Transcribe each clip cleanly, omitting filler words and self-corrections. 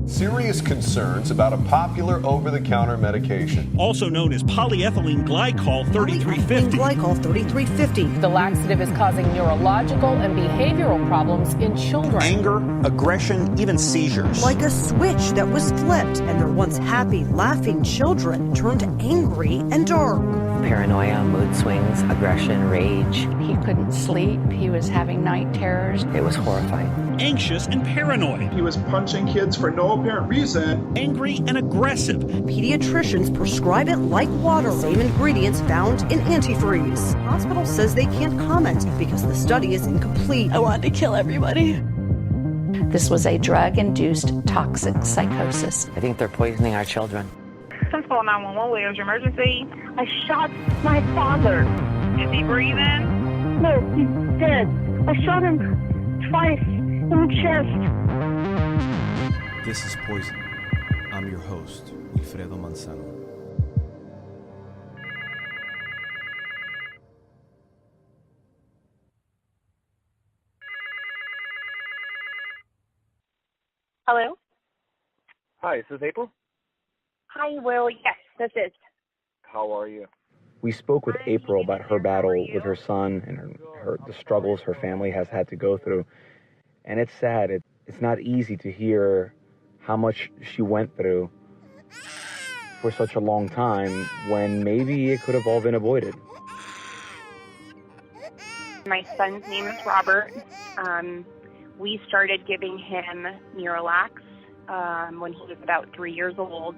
Serious concerns about a popular over-the-counter medication. Also known as polyethylene glycol 3350. Glycol 3350. The laxative is causing neurological and behavioral problems in children. Anger, aggression, even seizures. Like a switch that was flipped, and their once happy, laughing children turned angry and dark. Paranoia, mood swings, aggression, rage. He couldn't sleep. He was having night terrors. It was horrifying. Anxious and paranoid. He was punching kids for no apparent reason. Angry and aggressive. Pediatricians prescribe it like water. Same ingredients found in antifreeze. Hospital says they can't comment because the study is incomplete. I wanted to kill everybody. This was a drug-induced toxic psychosis. I think they're poisoning our children. Please call 911. Where's your emergency? I shot my father. Is he breathing? No, he's dead. I shot him twice in the chest. This is Poison. I'm your host, Wilfredo Manzano. Hello? Hi, is this April? Hi, Will. Yes, this is. How are you? We spoke with April about her battle with her son and the struggles her family has had to go through. And it's sad. It's not easy to hear how much she went through for such a long time when maybe it could have all been avoided. My son's name is Robert. We started giving him Miralax when he was about 3 years old.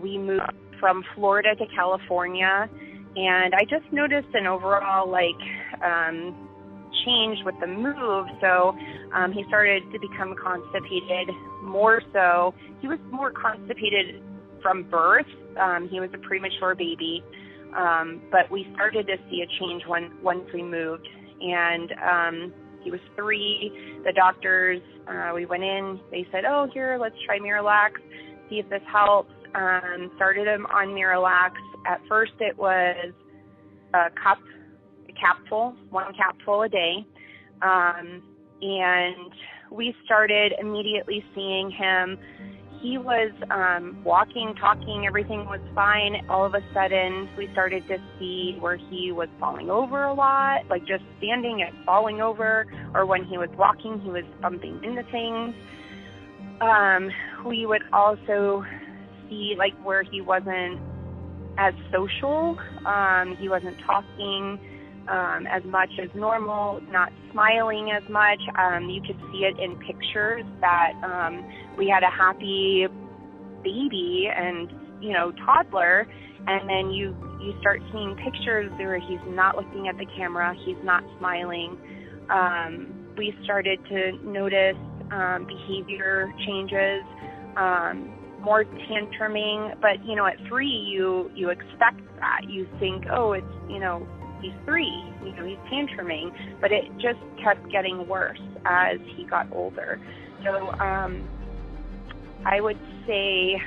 We moved from Florida to California, and I just noticed an overall change with the move. So he started to become constipated more so. He was more constipated from birth. He was a premature baby, but we started to see a change once we moved. And he was 3. The doctors, we went in, they said, oh, here, let's try Miralax, see if this helps. Started him on Miralax. At first it was a capsule, 1 capsule a day. And we started immediately seeing him. He was walking, talking, everything was fine. All of a sudden, we started to see where he was falling over a lot, like just standing and falling over, or when he was walking, he was bumping into things. We would also see like where he wasn't as social. He wasn't talking as much as normal, not smiling as much. You could see it in pictures that we had a happy baby and, toddler, and then you start seeing pictures where he's not looking at the camera, he's not smiling. We started to notice behavior changes, more tantruming, but, at 3, you expect that. You think, oh, it's, he's 3, he's tantruming, but it just kept getting worse as he got older. So I would say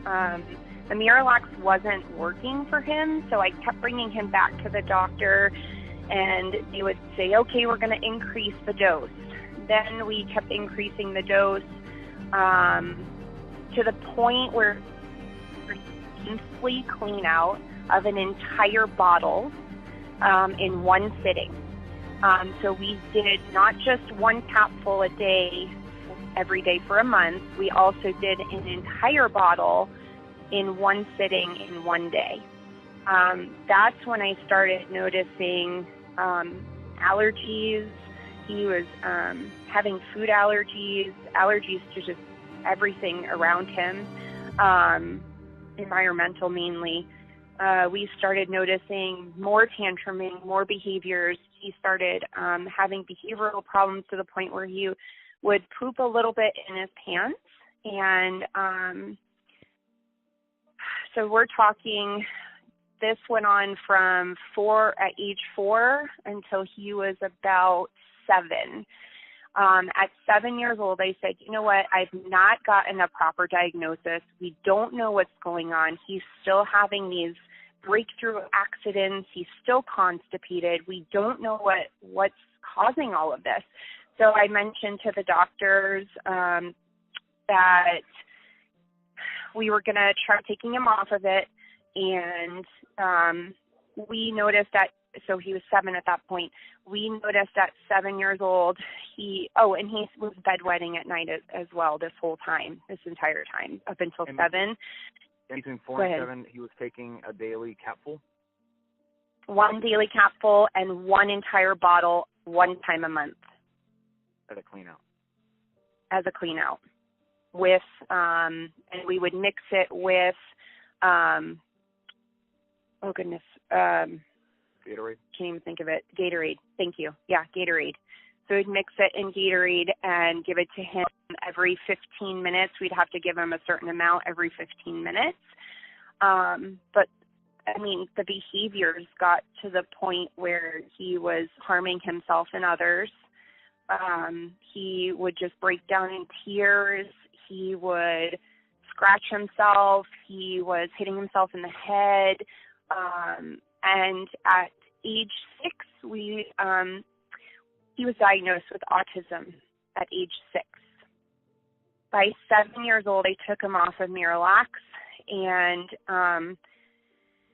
the Miralax wasn't working for him, so I kept bringing him back to the doctor, and they would say, okay, we're going to increase the dose. Then we kept increasing the dose to the point where we simply clean out of an entire bottle in one sitting. So we did not just 1 capsule a day every day for a month. We also did an entire bottle in one sitting in one day. That's when I started noticing allergies. He was having food allergies to just everything around him, environmental mainly. We started noticing more tantruming, more behaviors. He started having behavioral problems to the point where he would poop a little bit in his pants. And so we're talking, this went on from at age 4 until he was about 7. At 7 years old, I said, you know what, I've not gotten a proper diagnosis. We don't know what's going on. He's still having these breakthrough accidents. He's still constipated. We don't know what's causing all of this. So I mentioned to the doctors that we were going to try taking him off of it, and we noticed that, so he was 7 at that point. We noticed at 7 years old, he was bedwetting at night as well this entire time, up until 7. Between 4 and 7, he was taking a daily capful? 1 daily capful and 1 entire bottle 1 time a month. As a clean out. As a clean out. With, and we would mix it with, Gatorade? Can't even think of it. Gatorade. Thank you. Yeah, Gatorade. So we'd mix it in Gatorade and give it to him every 15 minutes. We'd have to give him a certain amount every 15 minutes. But, I mean, the behaviors got to the point where he was harming himself and others. He would just break down in tears. He would scratch himself. He was hitting himself in the head. And at age 6, he was diagnosed with autism at age 6. By 7 years old, I took him off of Miralax, and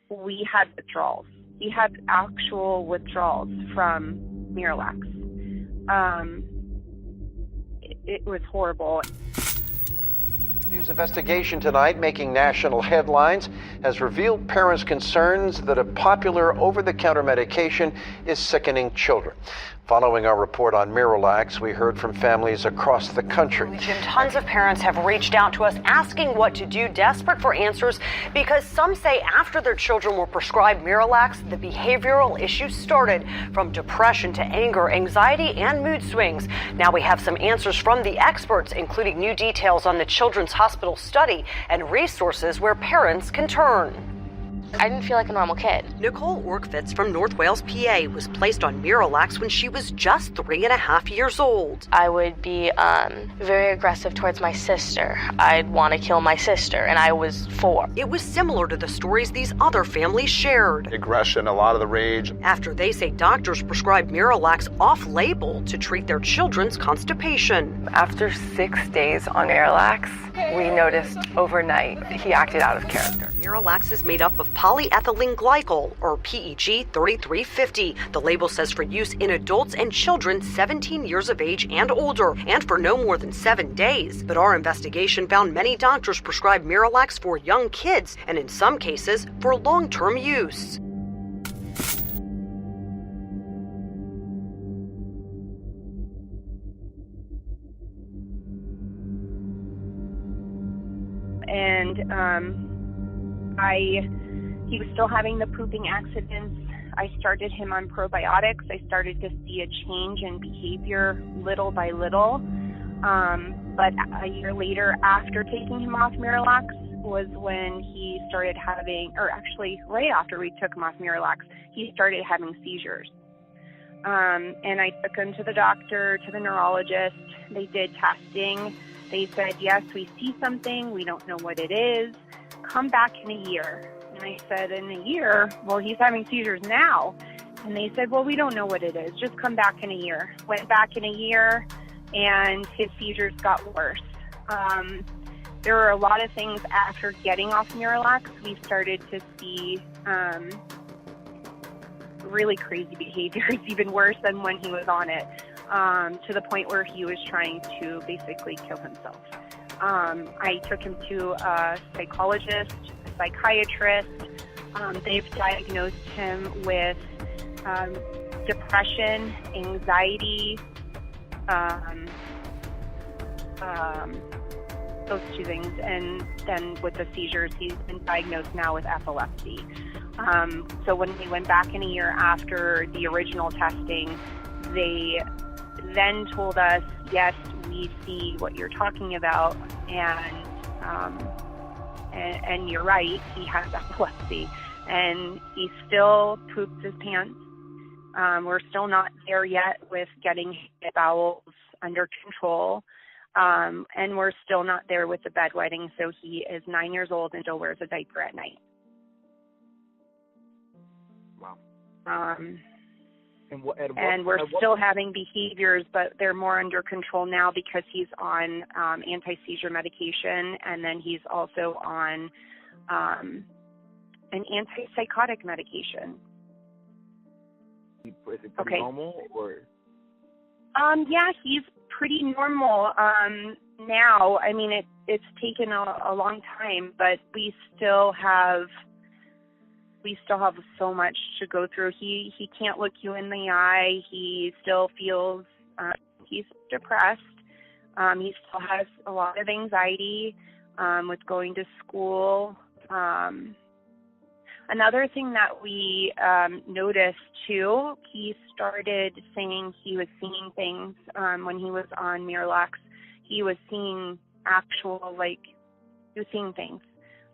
we had withdrawals. He had actual withdrawals from Miralax. It was horrible. News investigation tonight, making national headlines, has revealed parents' concerns that a popular over-the-counter medication is sickening children. Following our report on Miralax, we heard from families across the country. Jim, tons of parents have reached out to us asking what to do, desperate for answers, because some say after their children were prescribed Miralax, the behavioral issues started, from depression to anger, anxiety, and mood swings. Now we have some answers from the experts, including new details on the Children's Hospital study and resources where parents can turn. I didn't feel like a normal kid. Nicole Orkvitz from North Wales, PA, was placed on Miralax when she was just 3.5 years old. I would be very aggressive towards my sister. I'd want to kill my sister, and I was 4. It was similar to the stories these other families shared. Aggression, a lot of the rage. After they say doctors prescribed Miralax off-label to treat their children's constipation. After 6 days on Miralax, we noticed overnight he acted out of character. Miralax is made up of polyethylene glycol, or PEG 3350. The label says for use in adults and children 17 years of age and older, and for no more than 7 days. But our investigation found many doctors prescribe Miralax for young kids, and in some cases, for long-term use. And he was still having the pooping accidents. I started him on probiotics. I started to see a change in behavior little by little. But a year later, after taking him off Miralax, was when he started having, or actually right after we took him off Miralax, he started having seizures. And I took him to the doctor, to the neurologist. They did testing. They said, yes, we see something. We don't know what it is. Come back in a year. And I said, in a year? Well, he's having seizures now. And they said, well, we don't know what it is. Just come back in a year. Went back in a year, and his seizures got worse. There were a lot of things after getting off Miralax. We started to see really crazy behaviors, even worse than when he was on it, to the point where he was trying to basically kill himself. I took him to a psychologist, a psychiatrist. They've diagnosed him with depression, anxiety, those two things. And then with the seizures, he's been diagnosed now with epilepsy. So when we went back in a year after the original testing, they then told us, yes, we see what you're talking about, and you're right, he has epilepsy, and he still poops his pants. We're still not there yet with getting his bowels under control, and we're still not there with the bedwetting, so he is 9 years old and still wears a diaper at night. Wow. And we're still having behaviors, but they're more under control now because he's on anti-seizure medication, and then he's also on an antipsychotic medication. Is it pretty normal, or? Yeah, he's pretty normal now. I mean, it's taken a long time, but we still have so much to go through. He can't look you in the eye. He still feels he's depressed. He still has a lot of anxiety with going to school. Another thing that we noticed too, he started saying he was seeing things when he was on Miralax. He was seeing he was seeing things.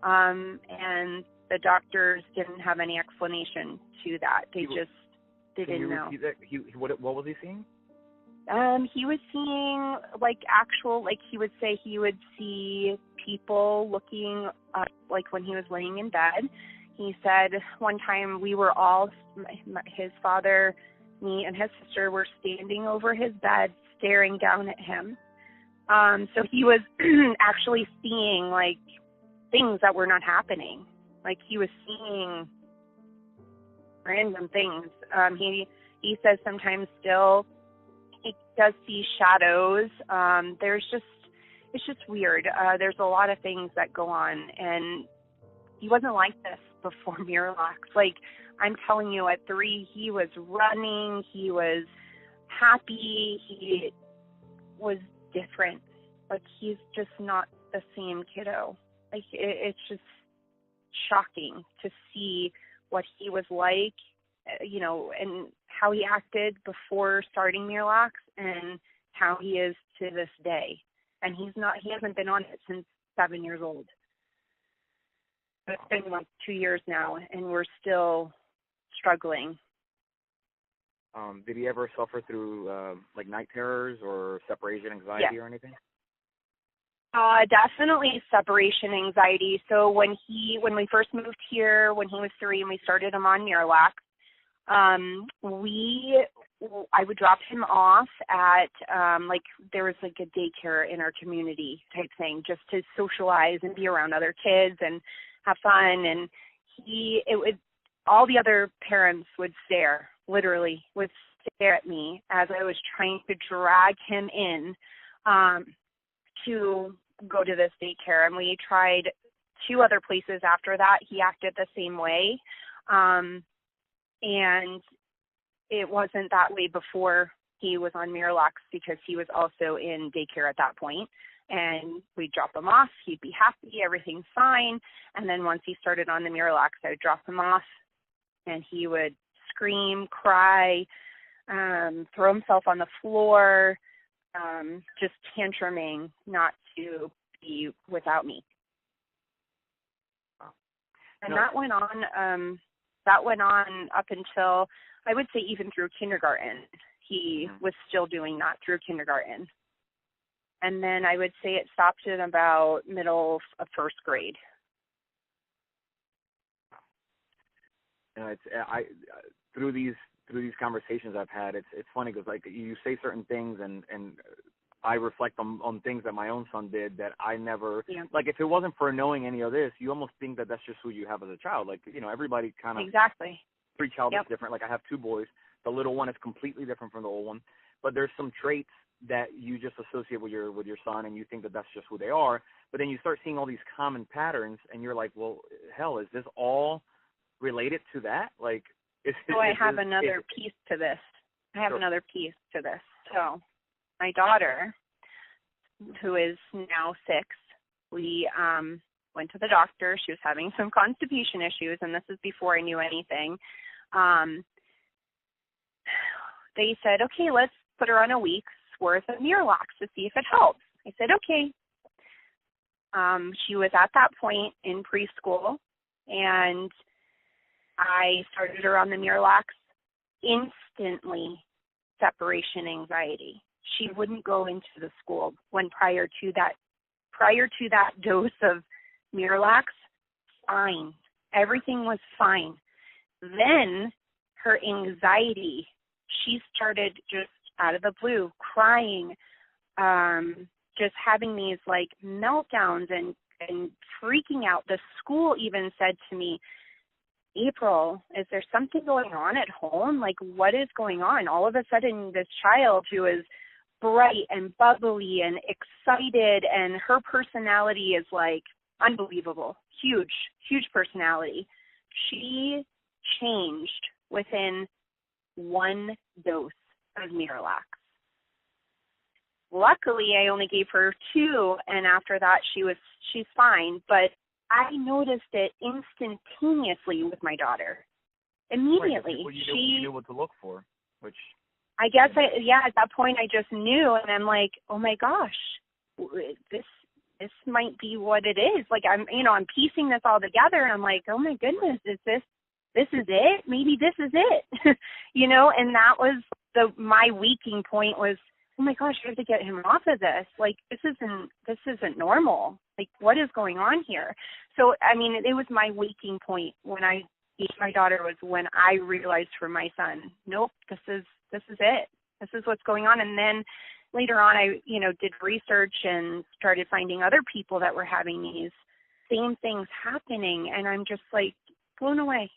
And the doctors didn't have any explanation to that. They didn't know. What was he seeing? He was seeing he would say he would see people looking when he was laying in bed. He said one time we were all, his father, me, and his sister were standing over his bed staring down at him. So he was actually seeing things that were not happening. He was seeing random things. He says sometimes still he does see shadows. It's just weird. There's a lot of things that go on, and he wasn't like this before Miralax. I'm telling you, at 3, he was running. He was happy. He was different. He's just not the same kiddo. It's just shocking to see what he was like, and how he acted before starting Miralax and how he is to this day. And he hasn't been on it since 7 years old. It's been 2 years now, and we're still struggling. Did he ever suffer through night terrors or separation anxiety or anything? Definitely separation anxiety. So when we first moved here, when he was 3 and we started him on Miralax, I would drop him off at there was a daycare in our community type thing, just to socialize and be around other kids and have fun. And all the other parents would literally stare at me as I was trying to drag him in to go to this daycare. And we tried 2 other places after that. He acted the same way. And it wasn't that way before he was on Miralax, because he was also in daycare at that point. And we'd drop him off. He'd be happy. Everything's fine. And then once he started on the Miralax, I would drop him off, and he would scream, cry, throw himself on the floor, just tantruming not to be without me. And that went on up until, I would say, even through kindergarten. He was still doing that through kindergarten. And then I would say it stopped in about middle of 1st grade. Through these conversations I've had, it's funny because you say certain things and I reflect on things that my own son did that I never if it wasn't for knowing any of this, you almost think that that's just who you have as a child. Everybody kind of exactly. Every child is different. I have 2 boys. The little one is completely different from the old one, but there's some traits that you just associate with your son, and you think that that's just who they are. But then you start seeing all these common patterns, and you're like, well, hell, is this all related to that? I have another piece to this. So my daughter, who is now 6, we went to the doctor. She was having some constipation issues, and this is before I knew anything. They said, okay, let's put her on a week's worth of Miralax to see if it helps. I said, okay. She was at that point in preschool, and I started her on the Miralax. Instantly, separation anxiety. She wouldn't go into the school when prior to that dose of Miralax, fine. Everything was fine. Then her anxiety she started just out of the blue crying, just having these like meltdowns and freaking out. The school even said to me, April, is there something going on at home? Like, what is going on? All of a sudden, this child who is bright and bubbly and excited, and her personality is like unbelievable, huge personality. She changed within one dose of Miralax. Luckily, I only gave her 2, and after that, she's fine. But I noticed it instantaneously with my daughter. Immediately, Right, you knew what to look for, which I guess at that point I just knew, and I'm like, oh my gosh, this might be what it is. Like I'm piecing this all together, and I'm like, oh my goodness, is this is it? Maybe this is it, And that was my weakening point was, oh my gosh, I have to get him off of this. Like this isn't normal. Like what is going on here? So I mean, it was my weakening point when I gave my daughter was when I realized for my son, nope, this is it. This is what's going on. And then later on, I, did research and started finding other people that were having these same things happening. And I'm just like blown away.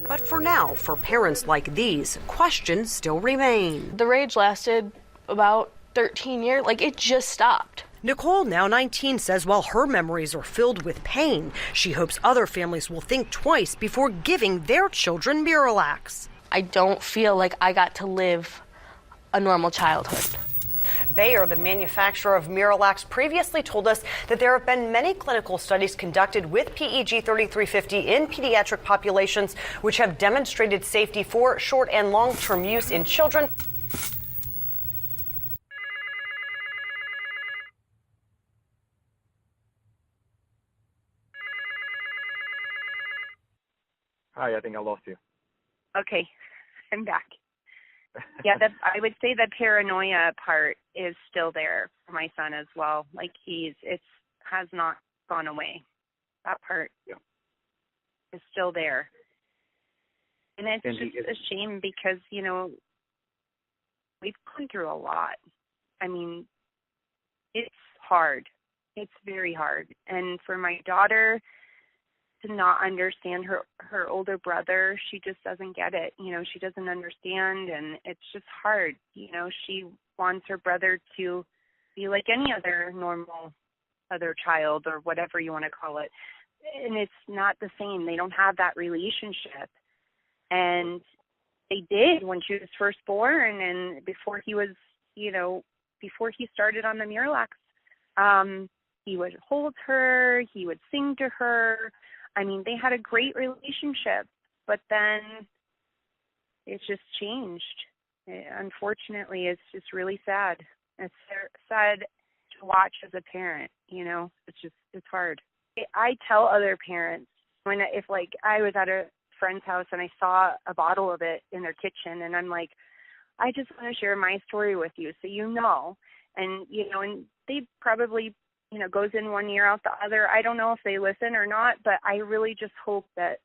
But for now, for parents like these, questions still remain. The rage lasted about 13 years. Like, it just stopped. Nicole, now 19, says while her memories are filled with pain, she hopes other families will think twice before giving their children Miralax. I don't feel like I got to live a normal childhood. Bayer, the manufacturer of Miralax, previously told us that there have been many clinical studies conducted with PEG 3350 in pediatric populations, which have demonstrated safety for short and long-term use in children. Hi, I think I lost you. Okay, I'm back. Yeah, I would say the paranoia part is still there for my son as well. Like it has not gone away. That part is still there. And it's just a shame because, we've gone through a lot. I mean, it's hard. It's very hard. And for my daughter to not understand her older brother, she just doesn't get it. She doesn't understand, and it's just hard. She wants her brother to be like any other normal other child or whatever you want to call it. And it's not the same. They don't have that relationship. And they did when she was first born and before he was, before he started on the Miralax. He would hold her, he would sing to her. I mean, they had a great relationship, but then it just changed. Unfortunately, it's just really sad. It's sad to watch as a parent, it's hard. I tell other parents if I was at a friend's house and I saw a bottle of it in their kitchen and I'm like, I just want to share my story with you so and and they probably goes in one ear out the other. I don't know if they listen or not, but I really just hope that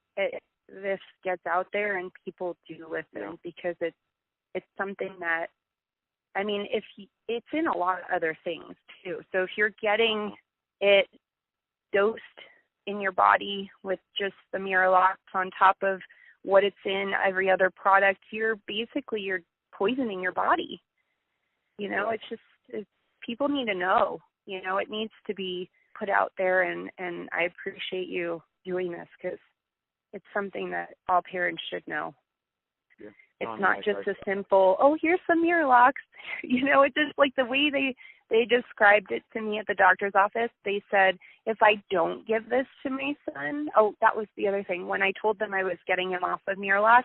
this gets out there and people do listen because it's something that, I mean, it's in a lot of other things too. So if you're getting it dosed in your body with just the Miralax on top of what it's in every other product, you're poisoning your body. People need to know. It needs to be put out there, and I appreciate you doing this because it's something that all parents should know. Yeah. It's not just a simple, here's some Miralax. It's just like the way they described it to me at the doctor's office. They said, if I don't give this to my son, that was the other thing. When I told them I was getting him off of Miralax,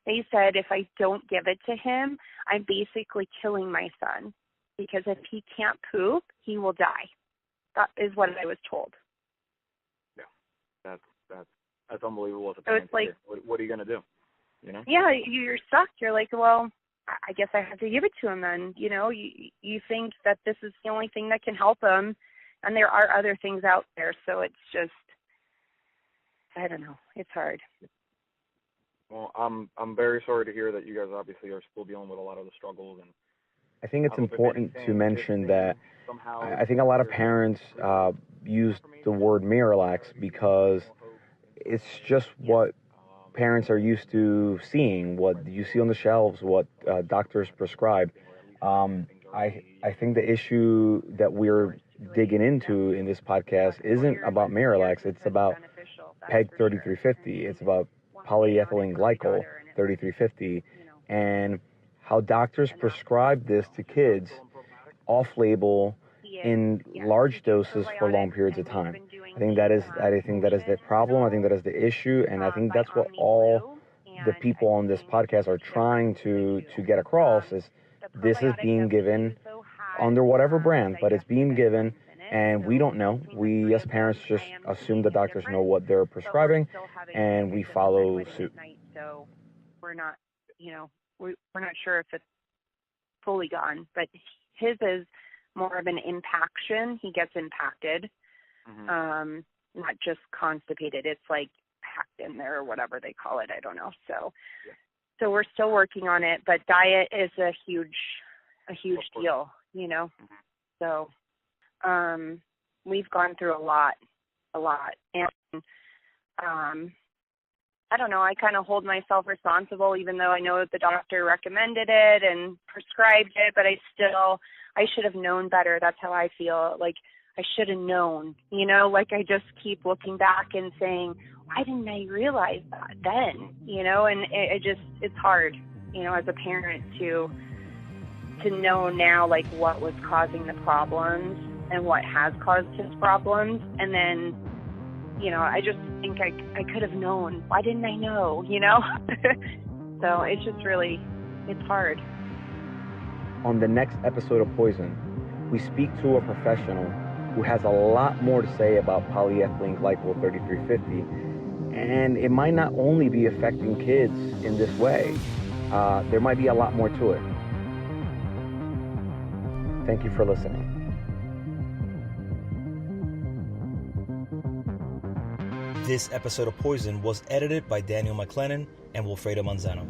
they said, if I don't give it to him, I'm basically killing my son. Because if he can't poop, he will die. That is what I was told. Yeah, that's unbelievable. As a so it's like, what are you gonna do? Yeah, you're stuck. You're like, well, I guess I have to give it to him. Then you think that this is the only thing that can help him, and there are other things out there. So it's just, I don't know. It's hard. Well, I'm very sorry to hear that you guys obviously are still dealing with a lot of the struggles. And I think it's important to mention that I think a lot of parents use the word Miralax because it's just what parents are used to seeing, what you see on the shelves, what doctors prescribe. I think the issue that we're digging into in this podcast isn't about Miralax. It's about PEG 3350. It's about polyethylene glycol 3350, and how doctors prescribe this to kids off-label in large doses for long periods of time. I think that is the problem. I think that is the issue, and I think that's what all the people on this podcast are trying to get across is this is being given under whatever brand, but it's being given, and we don't know. We as parents just assume the doctors know what they're prescribing, and we follow suit. So we're not, we're not sure if it's fully gone, but his is more of an impaction. He gets impacted, not just constipated. It's like packed in there or whatever they call it. I don't know. So we're still working on it, but diet is a huge deal, So we've gone through a lot, and I don't know, I kind of hold myself responsible, even though I know that the doctor recommended it and prescribed it, but I should have known better. That's how I feel. Like, I should have known, like I just keep looking back and saying, why didn't I realize that then, and it's hard, as a parent to know now, like, what was causing the problems and what has caused his problems. And then, I just think I could have known. Why didn't I know, So it's just really, it's hard. On the next episode of Poison, we speak to a professional who has a lot more to say about polyethylene glycol 3350. And it might not only be affecting kids in this way. There might be a lot more to it. Thank you for listening. This episode of Poison was edited by Daniel McLennan and Wilfredo Manzano.